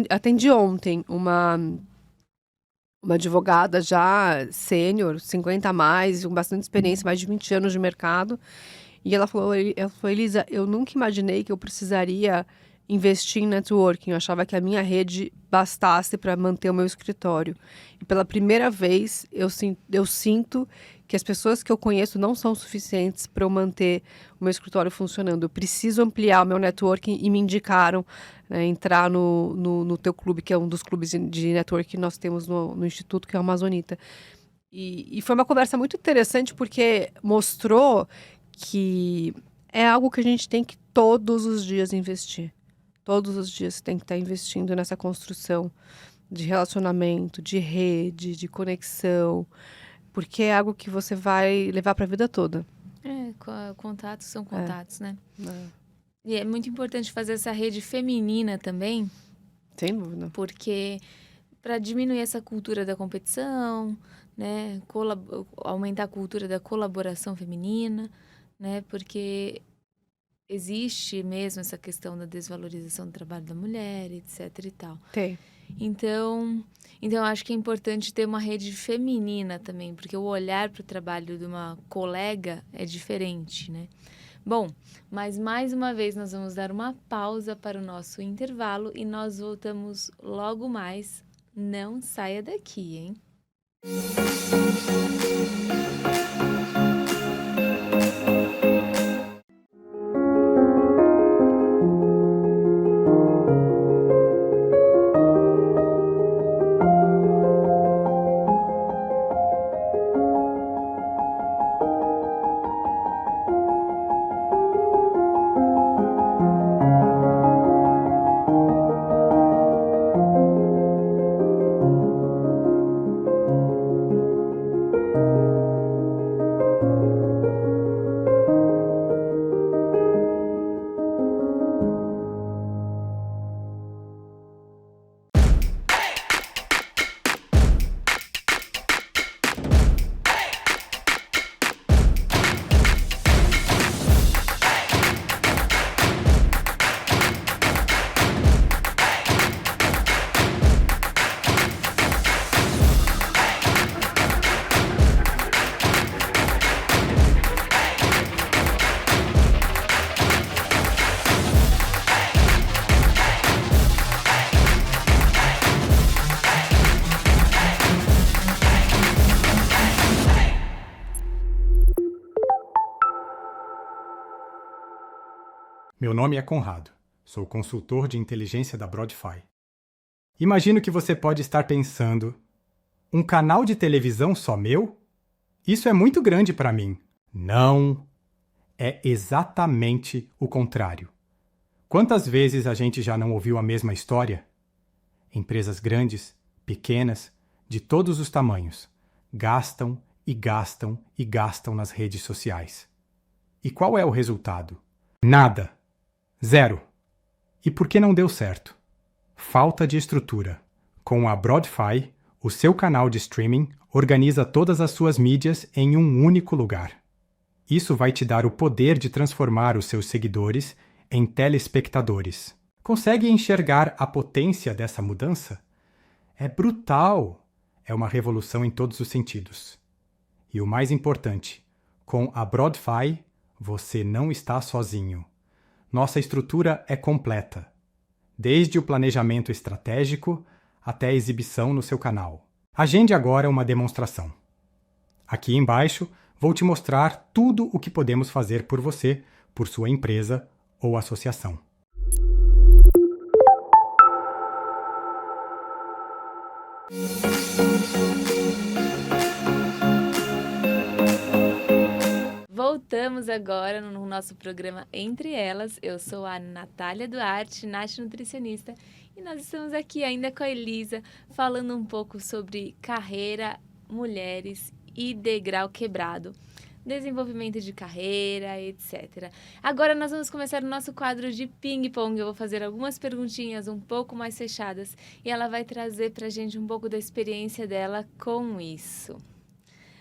Atendi ontem uma advogada já sênior, 50 a mais, com bastante experiência, mais de 20 anos de mercado. E ela falou, Elisa, eu nunca imaginei que eu precisaria investir em networking. Eu achava que a minha rede bastasse para manter o meu escritório. E pela primeira vez, eu sinto que as pessoas que eu conheço não são suficientes para eu manter o meu escritório funcionando. Eu preciso ampliar o meu networking e me indicaram entrar no teu clube, que é um dos clubes de networking que nós temos no Instituto, que é o Amazonita. E foi uma conversa muito interessante porque mostrou que é algo que a gente tem que todos os dias investir. Todos os dias você tem que estar investindo nessa construção de relacionamento, de rede, de conexão, porque é algo que você vai levar para a vida toda. Contatos são contatos, né? E é muito importante fazer essa rede feminina também. Sem dúvida. Porque para diminuir essa cultura da competição, né? Aumentar a cultura da colaboração feminina, né? Porque existe mesmo essa questão da desvalorização do trabalho da mulher, etc e tal. Tem. Então eu acho que é importante ter uma rede feminina também, porque o olhar para o trabalho de uma colega é diferente, né? Bom, mas mais uma vez nós vamos dar uma pausa para o nosso intervalo e nós voltamos logo mais. Não saia daqui, hein? Meu nome é Conrado. Sou consultor de inteligência da Broadfy. Imagino que você pode estar pensando: um canal de televisão só meu? Isso é muito grande para mim. Não, é exatamente o contrário. Quantas vezes a gente já não ouviu a mesma história? Empresas grandes, pequenas, de todos os tamanhos, gastam e gastam e gastam nas redes sociais. E qual é o resultado? Nada. Zero. E por que não deu certo? Falta de estrutura. Com a Broadfi, o seu canal de streaming organiza todas as suas mídias em um único lugar. Isso vai te dar o poder de transformar os seus seguidores em telespectadores. Consegue enxergar a potência dessa mudança? É brutal! É uma revolução em todos os sentidos. E o mais importante, com a Broadfi, você não está sozinho. Nossa estrutura é completa, desde o planejamento estratégico até a exibição no seu canal. Agende agora uma demonstração. Aqui embaixo, vou te mostrar tudo o que podemos fazer por você, por sua empresa ou associação. Voltamos agora no nosso programa Entre Elas. Eu sou a Natália Duarte, Nath Nutricionista, e nós estamos aqui ainda com a Elisa, falando um pouco sobre carreira, mulheres e degrau quebrado, desenvolvimento de carreira, etc. Agora nós vamos começar o nosso quadro de ping-pong. Eu vou fazer algumas perguntinhas um pouco mais fechadas e ela vai trazer pra gente um pouco da experiência dela com isso.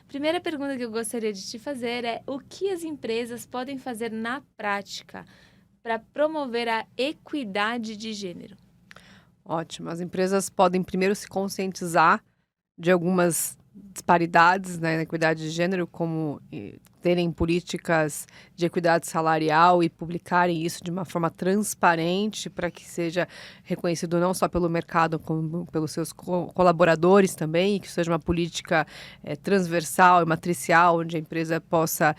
Primeira pergunta que eu gostaria de te fazer é: o que as empresas podem fazer na prática para promover a equidade de gênero? Ótimo. As empresas podem primeiro se conscientizar de algumas disparidades, né, na equidade de gênero, como terem políticas de equidade salarial e publicarem isso de uma forma transparente para que seja reconhecido não só pelo mercado, como pelos seus colaboradores também, e que seja uma política transversal e matricial, onde a empresa possa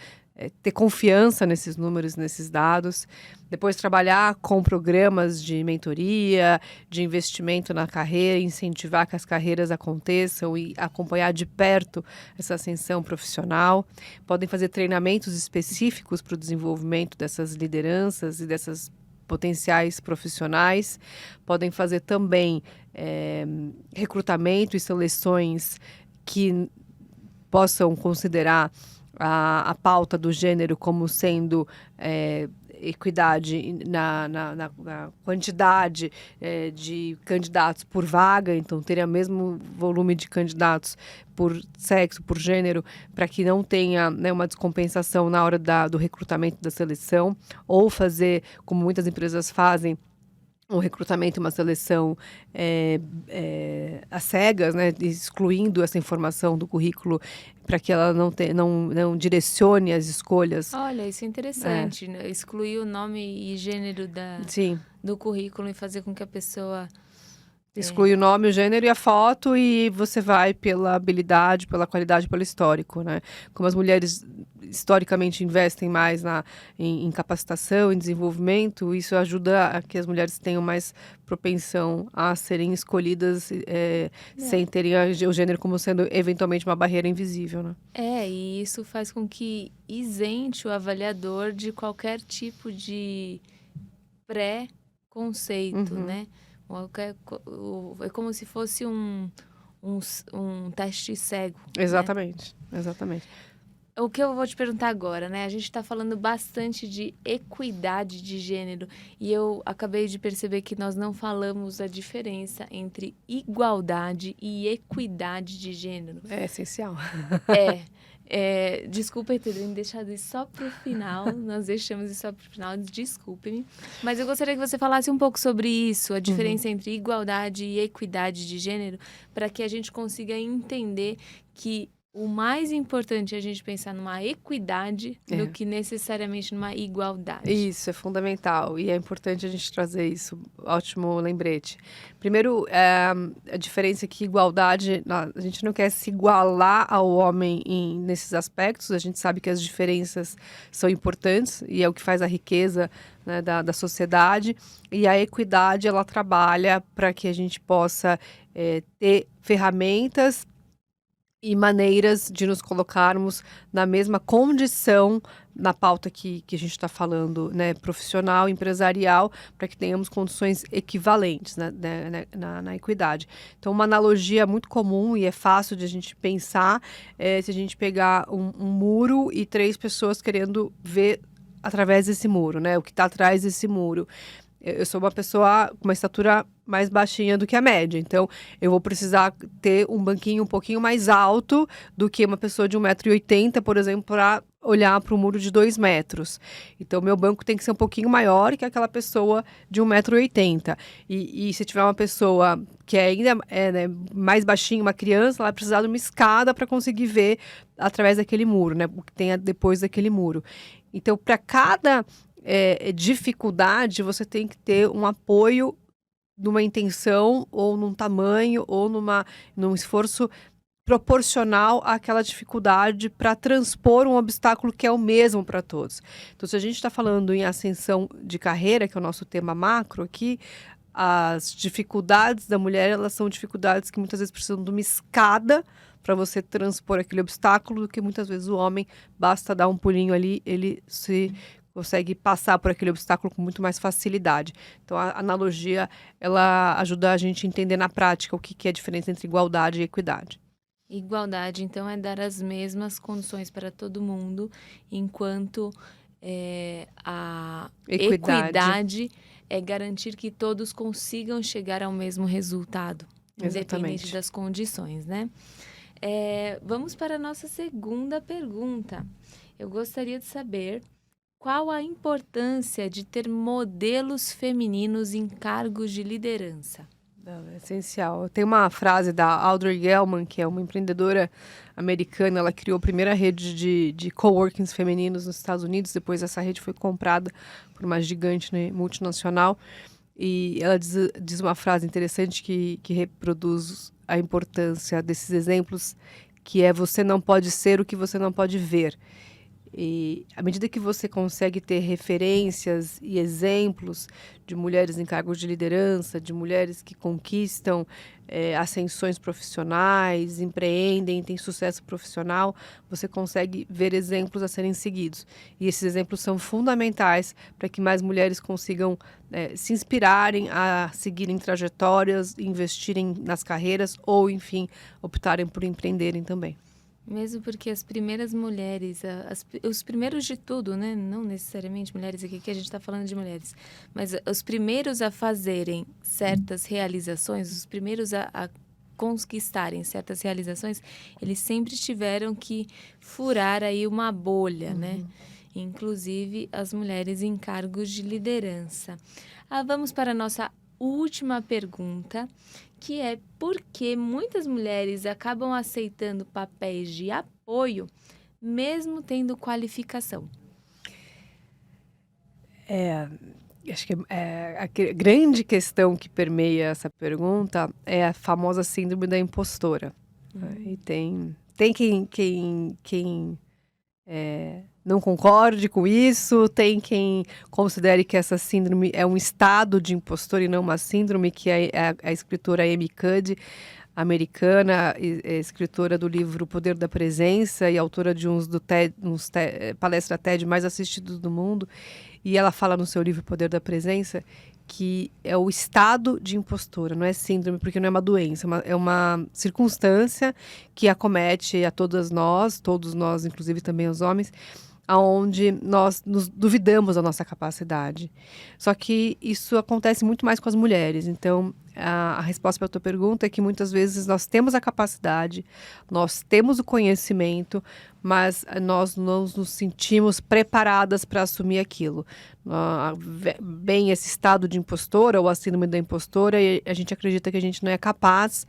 ter confiança nesses números, nesses dados. Depois trabalhar com programas de mentoria, de investimento na carreira, incentivar que as carreiras aconteçam e acompanhar de perto essa ascensão profissional. Podem fazer treinamentos específicos para o desenvolvimento dessas lideranças e dessas potenciais profissionais. Podem fazer também recrutamento e seleções que possam considerar a pauta do gênero como sendo equidade na quantidade de candidatos por vaga, então ter o mesmo volume de candidatos por sexo, por gênero, para que não tenha, né, uma descompensação na hora do recrutamento, da seleção, ou fazer, como muitas empresas fazem, um recrutamento e uma seleção às cegas, né, excluindo essa informação do currículo para que ela não direcione as escolhas. Olha, isso é interessante, né? Excluir o nome e gênero do currículo e fazer com que a pessoa... Exclui o nome, o gênero e a foto, e você vai pela habilidade, pela qualidade, pelo histórico, né? Como as mulheres historicamente investem mais em capacitação, em desenvolvimento, isso ajuda a que as mulheres tenham mais propensão a serem escolhidas sem terem o gênero como sendo eventualmente uma barreira invisível, né? E isso faz com que isente o avaliador de qualquer tipo de pré-conceito, né? É como se fosse um teste cego. Exatamente, né? Exatamente. O que eu vou te perguntar agora, né? A gente está falando bastante de equidade de gênero e eu acabei de perceber que nós não falamos a diferença entre igualdade e equidade de gênero. É essencial. Desculpa ter deixado isso só para o final, nós deixamos isso só para o final, desculpe-me. Mas eu gostaria que você falasse um pouco sobre isso, a diferença entre igualdade e equidade de gênero, para que a gente consiga entender que o mais importante é a gente pensar numa equidade do que necessariamente numa igualdade. Isso, é fundamental. E é importante a gente trazer isso. Ótimo lembrete. Primeiro, a diferença é que igualdade, a gente não quer se igualar ao homem nesses aspectos. A gente sabe que as diferenças são importantes e é o que faz a riqueza, né, da sociedade. E a equidade, ela trabalha para que a gente possa ter ferramentas e maneiras de nos colocarmos na mesma condição na pauta que a gente está falando, né, profissional, empresarial, para que tenhamos condições equivalentes na equidade. Então, uma analogia muito comum e é fácil de a gente pensar se a gente pegar um muro e 3 pessoas querendo ver através desse muro, né, o que está atrás desse muro. Eu sou uma pessoa com uma estatura mais baixinha do que a média, então eu vou precisar ter um banquinho um pouquinho mais alto do que uma pessoa de 1,80 m, por exemplo, para olhar para o muro de 2 metros. Então, meu banco tem que ser um pouquinho maior que aquela pessoa de 1,80 m. E se tiver uma pessoa que ainda né, mais baixinha, uma criança, ela vai precisar de uma escada para conseguir ver através daquele muro, né, o que tem depois daquele muro. Então, para cada dificuldade, você tem que ter um apoio numa intenção, ou num tamanho, ou num esforço proporcional àquela dificuldade para transpor um obstáculo que é o mesmo para todos. Então, se a gente está falando em ascensão de carreira, que é o nosso tema macro aqui, as dificuldades da mulher, elas são dificuldades que muitas vezes precisam de uma escada para você transpor aquele obstáculo, do que muitas vezes o homem, basta dar um pulinho ali, ele se consegue passar por aquele obstáculo com muito mais facilidade. Então, a analogia, ela ajuda a gente a entender na prática o que é a diferença entre igualdade e equidade. Igualdade, então, é dar as mesmas condições para todo mundo, enquanto a equidade é garantir que todos consigam chegar ao mesmo resultado, independente das condições, né? Vamos para a nossa segunda pergunta. Eu gostaria de saber qual a importância de ter modelos femininos em cargos de liderança. É essencial. Tem uma frase da Audrey Gelman, que é uma empreendedora americana. Ela criou a primeira rede de coworkings femininos nos Estados Unidos. Depois essa rede foi comprada por uma gigante, né, multinacional. E ela diz uma frase interessante que reproduz a importância desses exemplos, que é: você não pode ser o que você não pode ver. E à medida que você consegue ter referências e exemplos de mulheres em cargos de liderança, de mulheres que conquistam ascensões profissionais, empreendem, têm sucesso profissional, você consegue ver exemplos a serem seguidos. E esses exemplos são fundamentais para que mais mulheres consigam se inspirarem a seguirem trajetórias, investirem nas carreiras ou, enfim, optarem por empreenderem também. Mesmo porque as primeiras mulheres, os primeiros de tudo, né? Não necessariamente mulheres aqui, que a gente está falando de mulheres, mas os primeiros a fazerem certas realizações, os primeiros a conquistarem certas realizações, eles sempre tiveram que furar aí uma bolha, né? Inclusive as mulheres em cargos de liderança. Vamos para a nossa última pergunta, que é: por que muitas mulheres acabam aceitando papéis de apoio, mesmo tendo qualificação? Acho que a grande questão que permeia essa pergunta é a famosa síndrome da impostora. E tem quem não concorde com isso, tem quem considere que essa síndrome é um estado de impostor e não uma síndrome, que é a escritora Amy Cuddy, americana, escritora do livro O Poder da Presença e autora de palestra TED mais assistidos do mundo. E ela fala no seu livro O Poder da Presença que é o estado de impostora, não é síndrome, porque não é uma doença, é uma circunstância que acomete a todos nós, inclusive também os homens, onde nós nos duvidamos da nossa capacidade. Só que isso acontece muito mais com as mulheres. Então, a resposta para a tua pergunta é que muitas vezes nós temos a capacidade, nós temos o conhecimento, mas nós não nos sentimos preparadas para assumir aquilo. Bem, esse estado de impostora ou a síndrome da impostora, a gente acredita que a gente não é capaz,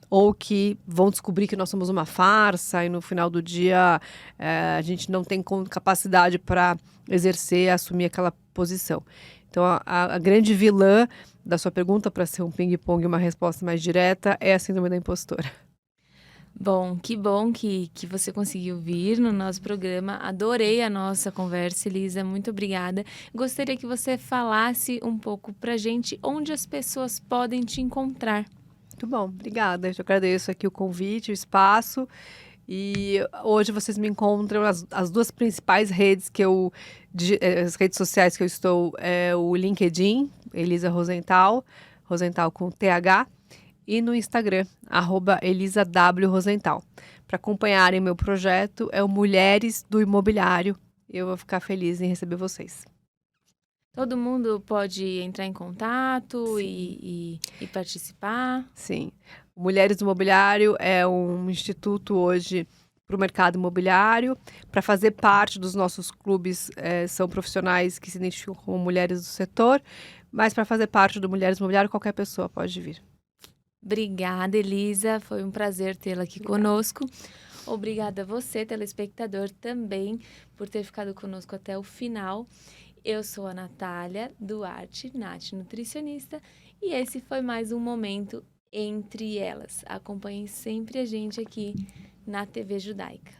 ou que vão descobrir que nós somos uma farsa e no final do dia a gente não tem capacidade para exercer, assumir aquela posição. Então, a grande vilã da sua pergunta, para ser um ping-pong e uma resposta mais direta, é a síndrome da impostora. Bom que você conseguiu vir no nosso programa. Adorei a nossa conversa, Elisa. Muito obrigada. Gostaria que você falasse um pouco pra gente onde as pessoas podem te encontrar. Muito bom, obrigada. Eu agradeço aqui o convite, o espaço. E hoje vocês me encontram as duas principais redes as redes sociais que eu estou, é o LinkedIn, Elisa Rosenthal, Rosenthal com TH, e no Instagram, @ElisaWRosenthal. Para acompanharem meu projeto, é o Mulheres do Imobiliário. Eu vou ficar feliz em receber vocês. Todo mundo pode entrar em contato e participar? Sim. O Mulheres do Imobiliário é um instituto hoje para o mercado imobiliário. Para fazer parte dos nossos clubes, são profissionais que se identificam como mulheres do setor, mas para fazer parte do Mulheres do Imobiliário, qualquer pessoa pode vir. Obrigada, Elisa. Foi um prazer tê-la aqui conosco. Obrigada a você, telespectador, também por ter ficado conosco até o final. Eu sou a Natália Duarte, Nath Nutricionista, e esse foi mais um momento Entre Elas. Acompanhem sempre a gente aqui na TV Judaica.